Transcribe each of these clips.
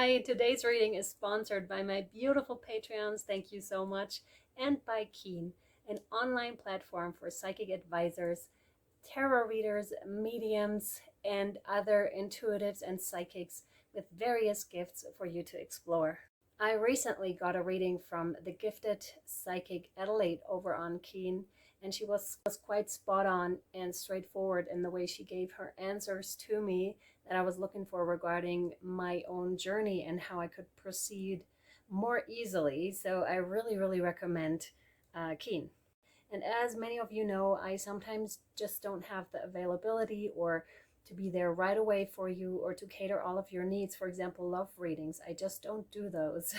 Hi, today's reading is sponsored by my beautiful Patreons. Thank you so much. And by Keen, an online platform for psychic advisors, tarot readers, mediums, and other intuitives and psychics with various gifts for you to explore. I recently got a reading from the gifted psychic Adelaide over on Keen, and she was quite spot on and straightforward in the way she gave her answers to me that I was looking for regarding my own journey and how I could proceed more easily. So I really recommend Keen. And as many of you know, I sometimes just don't have the availability or to be there right away for you or to cater all of your needs. For example, love readings. I just don't do those.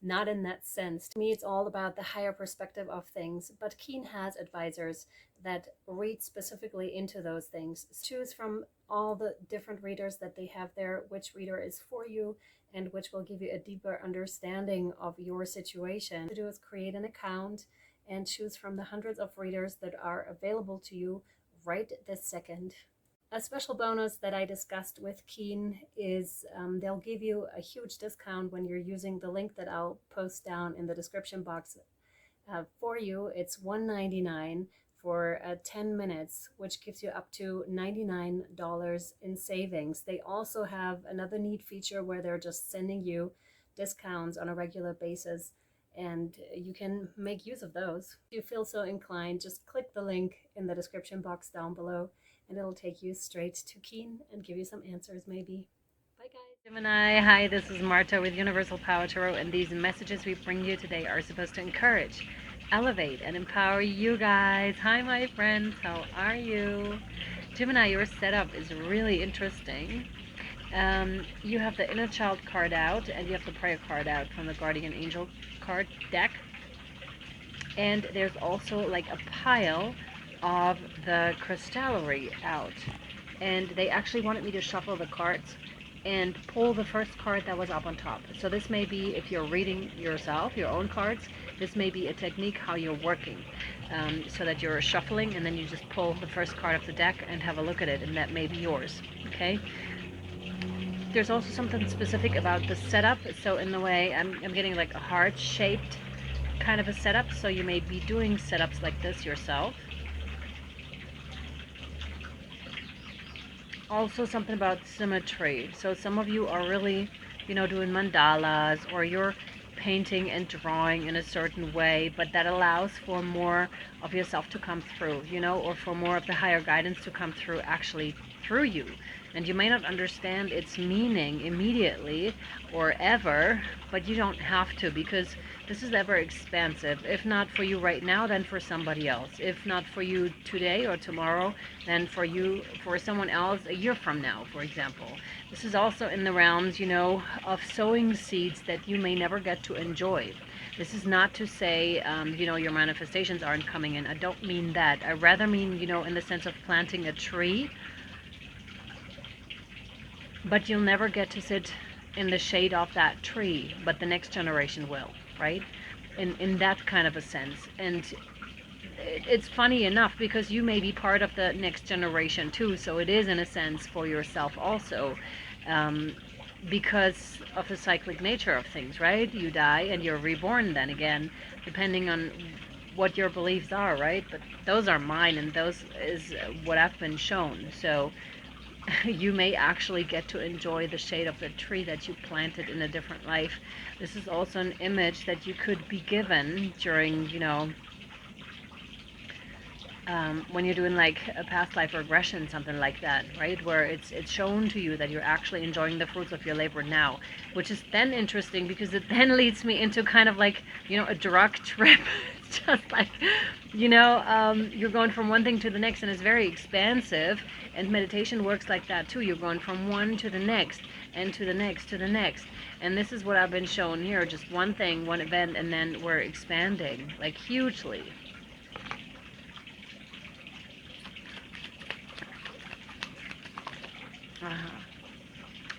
Not in that sense. To me, it's all about the higher perspective of things. But Keen has advisors that read specifically into those things. Choose from all the different readers that they have there, which reader is for you and which will give you a deeper understanding of your situation. To do is create an account and choose from the hundreds of readers that are available to you right this second. A special bonus that I discussed with Keen is they'll give you a huge discount when you're using the link that I'll post down in the description box for you. It's $1.99 for 10 minutes, which gives you up to $99 in savings. They also have another neat feature where they're just sending you discounts on a regular basis, and you can make use of those. If you feel so inclined, just click the link in the description box down below and it'll take you straight to Keen and give you some answers maybe. Bye guys. Gemini, hi, this is Marta with Universal Power Tarot, and these messages we bring you today are supposed to encourage, elevate, and empower you guys. Hi my friends, how are you? Gemini, your setup is really interesting. You have the inner child card out and you have the prayer card out from the guardian angel card deck, and there's also like a pile of the crystallery out, and they actually wanted me to shuffle the cards and pull the first card that was up on top. So this may be, if you're reading yourself your own cards, this may be a technique how you're working, so that you're shuffling and then you just pull the first card of the deck and have a look at it, and that may be yours. Okay, there's also something specific about the setup. So in the way I'm getting like a heart shaped kind of a setup, so you may be doing setups like this yourself. Also something about symmetry. So some of you are really, doing mandalas, or you're painting and drawing in a certain way, but that allows for more of yourself to come through, or for more of the higher guidance to come through actually through you. And you may not understand its meaning immediately or ever, but you don't have to, because this is ever expansive. If not for you right now, then for somebody else. If not for you today or tomorrow, then for someone else a year from now, for example. This is also in the realms, of sowing seeds that you may never get to enjoy. This is not to say, your manifestations aren't coming in. I don't mean that. I rather mean, in the sense of planting a tree, but you'll never get to sit in the shade of that tree, but the next generation will, right? In that kind of a sense. And it's funny enough because you may be part of the next generation too, so it is in a sense for yourself also, because of the cyclic nature of things, right? You die and you're reborn then again, depending on what your beliefs are, right? But those are mine, and those is what I've been shown. So you may actually get to enjoy the shade of the tree that you planted in a different life. This is also an image that you could be given during, when you're doing like a past life regression, something like that, right? Where it's shown to you that you're actually enjoying the fruits of your labor now, which is then interesting because it then leads me into kind of like, a drug trip. It's just like, you're going from one thing to the next, and it's very expansive, and meditation works like that too. You're going from one to the next and to the next to the next. And this is what I've been shown here, just one thing, one event, and then we're expanding like hugely.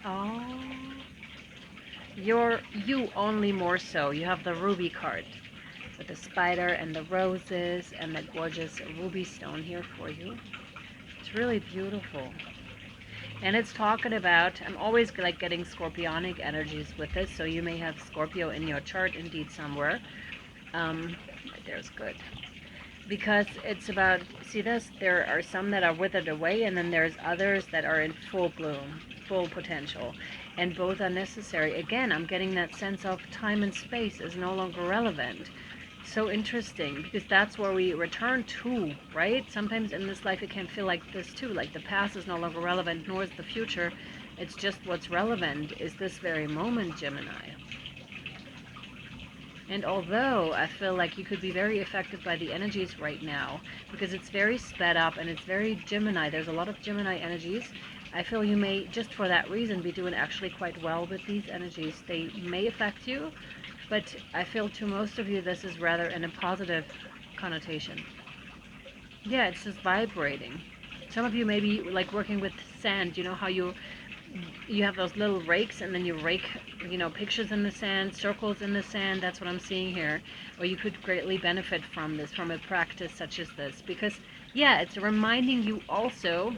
Oh, you only more so. You have the ruby card with the spider and the roses and the gorgeous ruby stone here for you. It's really beautiful. And it's talking about, I'm always like getting scorpionic energies with this, so you may have Scorpio in your chart indeed somewhere. Right there's good. Because it's about, see this, there are some that are withered away, and then there's others that are in full bloom, full potential, and both are necessary. Again, I'm getting that sense of time and space is no longer relevant. So interesting, because that's where we return to, right? Sometimes in this life it can feel like this too, like the past is no longer relevant, nor is the future. It's just what's relevant is this very moment, Gemini. And although I feel like you could be very affected by the energies right now, because it's very sped up and it's very Gemini, there's a lot of Gemini energies, I feel you may, just for that reason, be doing actually quite well with these energies. They may affect you, but I feel to most of you this is rather in a positive connotation. Yeah, it's just vibrating. Some of you may be like working with sand. You know how you have those little rakes, and then you rake, pictures in the sand, circles in the sand. That's what I'm seeing here. Or you could greatly benefit from this, from a practice such as this, because yeah, it's reminding you also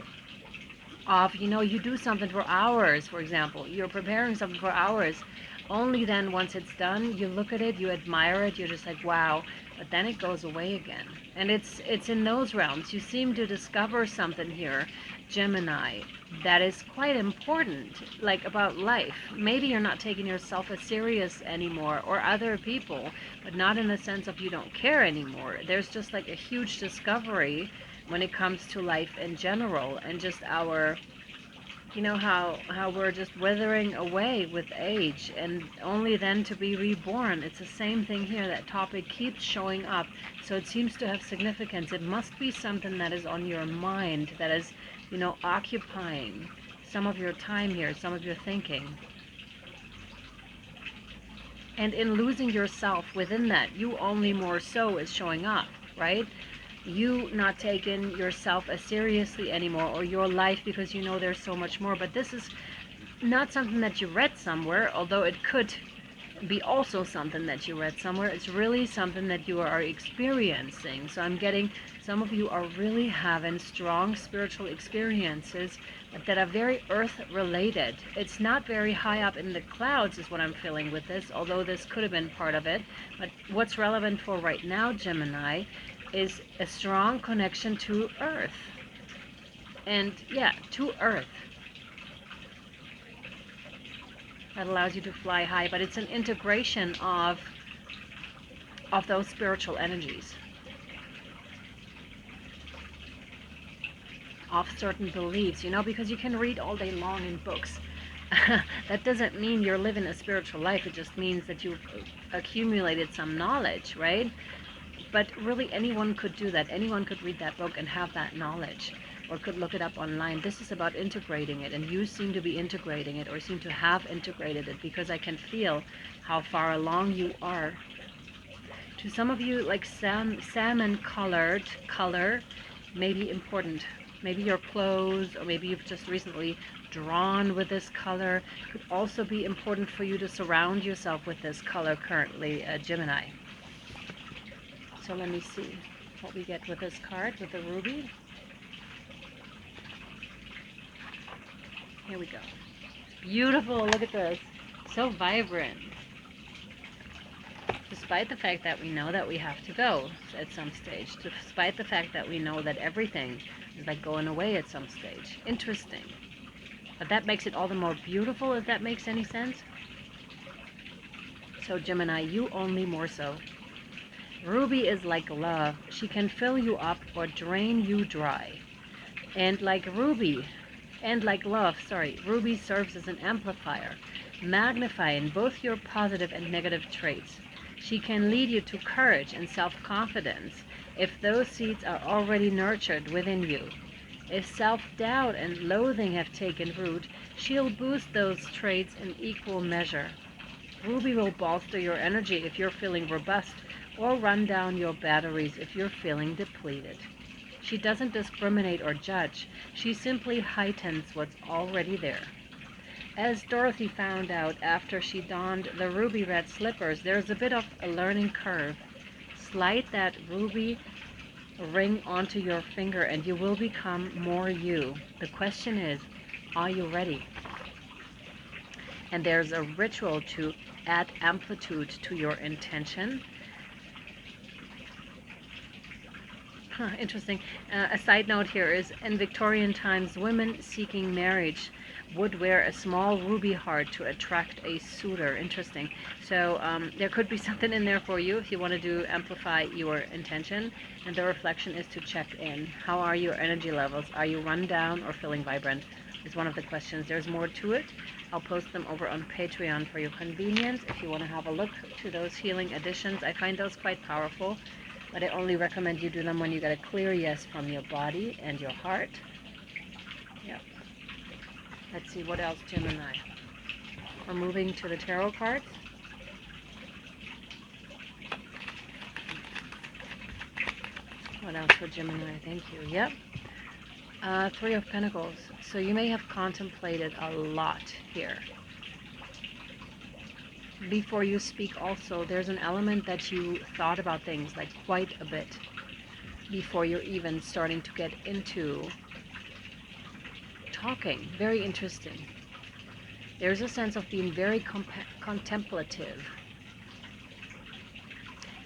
of, you do something for hours, for example, you're preparing something for hours. Only then, once it's done, you look at it, you admire it, you're just like, wow, but then it goes away again. And it's in those realms. You seem to discover something here, Gemini, that is quite important, like about life. Maybe you're not taking yourself as serious anymore, or other people, but not in the sense of you don't care anymore. There's just like a huge discovery when it comes to life in general, and just our, how we're just withering away with age, and only then to be reborn. It's the same thing here. That topic keeps showing up, so it seems to have significance. It must be something that is on your mind, that is, occupying some of your time here, some of your thinking. And in losing yourself within that, you only more so is showing up, right? You not taking yourself as seriously anymore, or your life, because there's so much more. But this is not something that you read somewhere, although it could be also something that you read somewhere. It's really something that you are experiencing. So I'm getting some of you are really having strong spiritual experiences that are very earth related. It's not very high up in the clouds is what I'm feeling with this, although this could have been part of it. But what's relevant for right now, Gemini, is a strong connection to earth. And yeah, to earth. That allows you to fly high, but it's an integration of those spiritual energies, of certain beliefs, because you can read all day long in books. That doesn't mean you're living a spiritual life. It just means that you've accumulated some knowledge, right? But really, anyone could do that. Anyone could read that book and have that knowledge, or could look it up online. This is about integrating it, and you seem to be integrating it, or seem to have integrated it, because I can feel how far along you are. To some of you, like salmon colored color may be important. Maybe your clothes, or maybe you've just recently drawn with this color. Could also be important for you to surround yourself with this color currently, Gemini. So let me see what we get with this card, with the ruby. Here we go. Beautiful, look at this. So vibrant. Despite the fact that we know that we have to go at some stage. Despite the fact that we know that everything is like going away at some stage. Interesting. But that makes it all the more beautiful, if that makes any sense. So Gemini, you only more so. Ruby is like love. She can fill you up or drain you dry. And like Ruby, and like love, Ruby serves as an amplifier, magnifying both your positive and negative traits. She can lead you to courage and self-confidence if those seeds are already nurtured within you. If self-doubt and loathing have taken root, she'll boost those traits in equal measure. Ruby will bolster your energy if you're feeling robust, or run down your batteries if you're feeling depleted. She doesn't discriminate or judge. She simply heightens what's already there. As Dorothy found out after she donned the ruby red slippers, there's a bit of a learning curve. Slide that ruby ring onto your finger and you will become more you. The question is, Are you ready? And there's a ritual to add amplitude to your intention. Interesting. A side note here is, in Victorian times, women seeking marriage would wear a small ruby heart to attract a suitor. Interesting. So there could be something in there for you if you want to amplify your intention. And the reflection is to check in. How are your energy levels? Are you run down or feeling vibrant? Is one of the questions. There's more to it. I'll post them over on Patreon for your convenience if you want to have a look to those healing additions. I find those quite powerful. But I only recommend you do them when you get a clear yes from your body and your heart. Yep. Let's see, what else, Gemini? We're moving to the tarot cards. What else for Gemini? Thank you. Yep. Three of Pentacles. So you may have contemplated a lot here. Before you speak also, there's an element that you thought about things like quite a bit before you're even starting to get into talking. Very interesting. There's a sense of being very contemplative.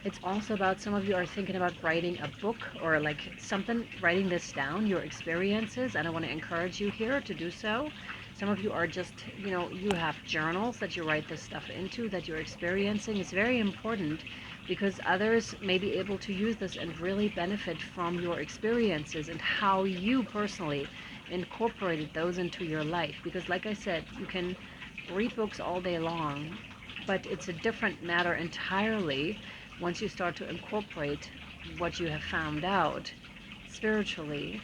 It's also about, some of you are thinking about writing a book or like something, writing this down, your experiences, and I want to encourage you here to do so. Some of you are just, you know, you have journals that you write this stuff into, that you're experiencing. It's very important because others may be able to use this and really benefit from your experiences and how you personally incorporated those into your life. Because like I said, you can read books all day long, but it's a different matter entirely once you start to incorporate what you have found out spiritually,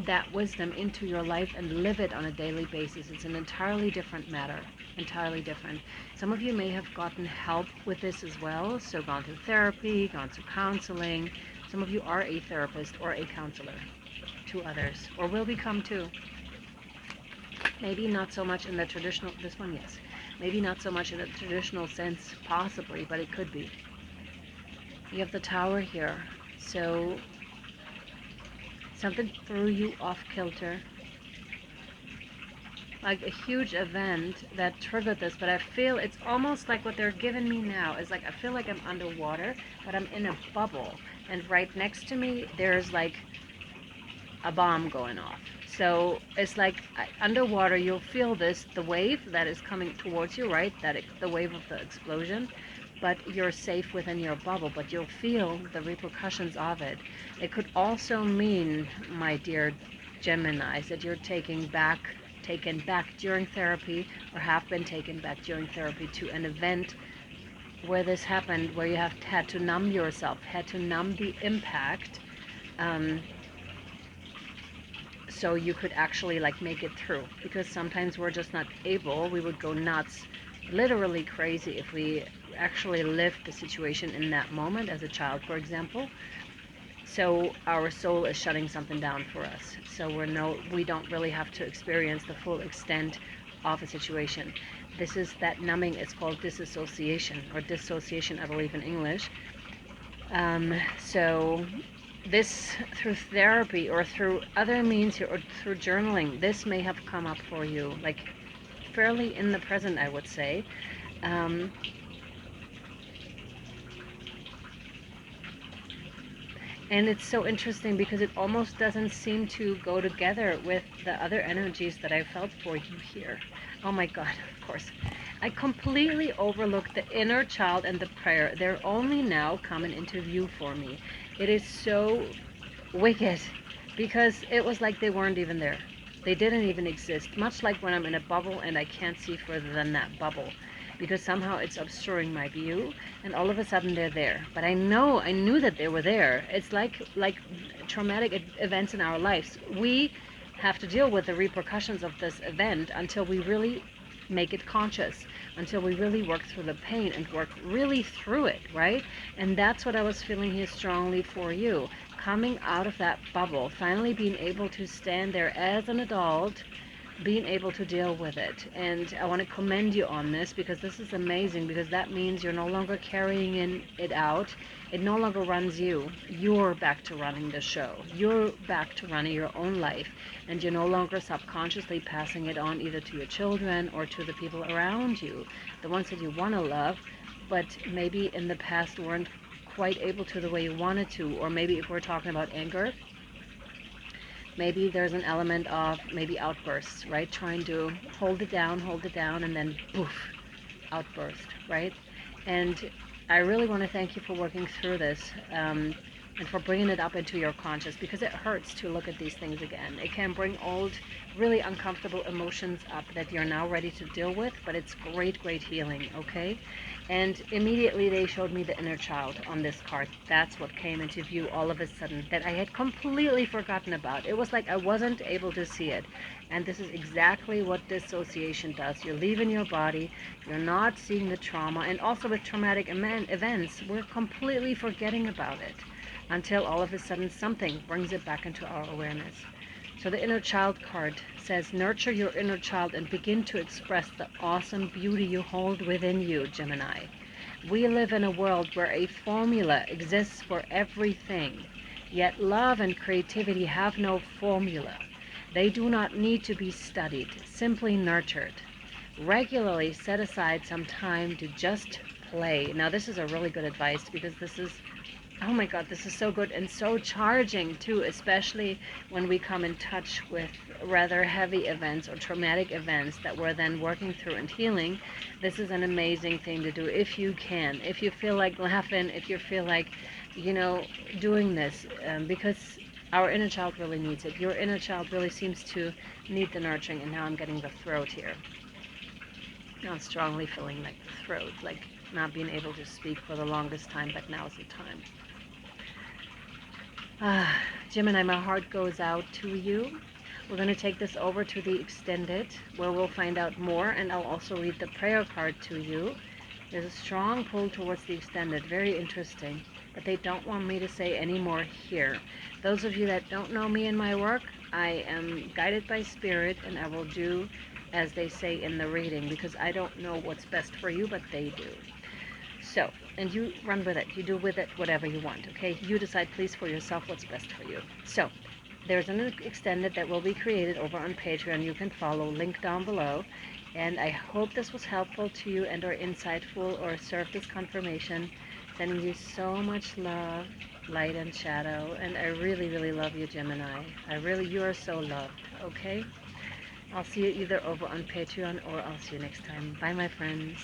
that wisdom into your life and live it on a daily basis. It's an entirely different matter, entirely different. Some of you may have gotten help with this as well, so gone through therapy, gone through counseling. Some of you are a therapist or a counselor to others, or will become too. Maybe not so much in the traditional, this one, yes. Maybe not so much in the traditional sense, possibly, but it could be. You have the Tower here, so something threw you off kilter, like a huge event that triggered this. But I feel it's almost like what they're giving me now is like, I feel like I'm underwater, but I'm in a bubble, and right next to me there's like a bomb going off. So it's like underwater, you'll feel this, the wave that is coming towards you, right? The wave of the explosion. But you're safe within your bubble, but you'll feel the repercussions of it. It could also mean, my dear Geminis, that you're taken back during therapy, or have been taken back during therapy to an event where this happened, where you have had to numb yourself, had to numb the impact, so you could actually like make it through. Because sometimes we're just not able. We would go nuts, literally crazy, if we actually lived the situation in that moment as a child, for example. So our soul is shutting something down for us. So we don't really have to experience the full extent of a situation. This is that numbing. It's called disassociation, or dissociation, I believe, in English. So this, through therapy or through other means here, or through journaling, this may have come up for you, like fairly in the present, I would say. And it's so interesting because it almost doesn't seem to go together with the other energies that I felt for you here. Oh my God, of course. I completely overlooked the inner child and the prayer. They're only now coming into view for me. It is so wicked because it was like they weren't even there. They didn't even exist. Much like when I'm in a bubble and I can't see further than that bubble, because somehow it's obscuring my view, and all of a sudden they're there. But I knew that they were there. It's like traumatic events in our lives. We have to deal with the repercussions of this event until we really make it conscious, until we really work through the pain and work really through it, right? And that's what I was feeling here strongly for you. Coming out of that bubble, finally being able to stand there as an adult, being able to deal with it. And I want to commend you on this, because this is amazing, because that means you're no longer carrying it out. It no longer runs you. You're back to running the show. You're back to running your own life, and you're no longer subconsciously passing it on either to your children or to the people around you, the ones that you want to love, but maybe in the past weren't quite able to the way you wanted to. Or maybe if we're talking about anger, maybe there's an element of maybe outbursts, right? Trying to hold it down, and then poof, outburst, right? And I really want to thank you for working through this, and for bringing it up into your conscious, because it hurts to look at these things again. It can bring old, really uncomfortable emotions up that you're now ready to deal with, but it's great, great healing, okay? And immediately they showed me the inner child on this card. That's what came into view all of a sudden, that I had completely forgotten about. It was like I wasn't able to see it. And this is exactly what dissociation does. You're leaving your body, you're not seeing the trauma, and also with traumatic events, we're completely forgetting about it until all of a sudden something brings it back into our awareness. So the inner child card says, nurture your inner child and begin to express the awesome beauty you hold within you, Gemini. We live in a world where a formula exists for everything, yet love and creativity have no formula. They do not need to be studied, simply nurtured. Regularly set aside some time to just play. Now this is a really good advice, because this is, oh my God, this is so good and so charging too, especially when we come in touch with rather heavy events or traumatic events that we're then working through and healing. This is an amazing thing to do if you can, if you feel like laughing, if you feel like, doing this, because our inner child really needs it. Your inner child really seems to need the nurturing, and now I'm getting the throat here. Now I'm strongly feeling like the throat, like not being able to speak for the longest time, but now's the time. Gemini, my heart goes out to you. We're going to take this over to the extended, where we'll find out more, and I'll also read the prayer card to you. There's a strong pull towards the extended, very interesting, but they don't want me to say any more here. Those of you that don't know me and my work, I am guided by spirit, and I will do as they say in the reading, because I don't know what's best for you, but they do. So, and you run with it. You do with it whatever you want, okay? You decide, please, for yourself what's best for you. So, there's an extended that will be created over on Patreon. You can follow, link down below. And I hope this was helpful to you and or insightful or served as confirmation. Sending you so much love, light and shadow. And I really, really love you, Gemini. You are so loved, okay? I'll see you either over on Patreon, or I'll see you next time. Bye, my friends.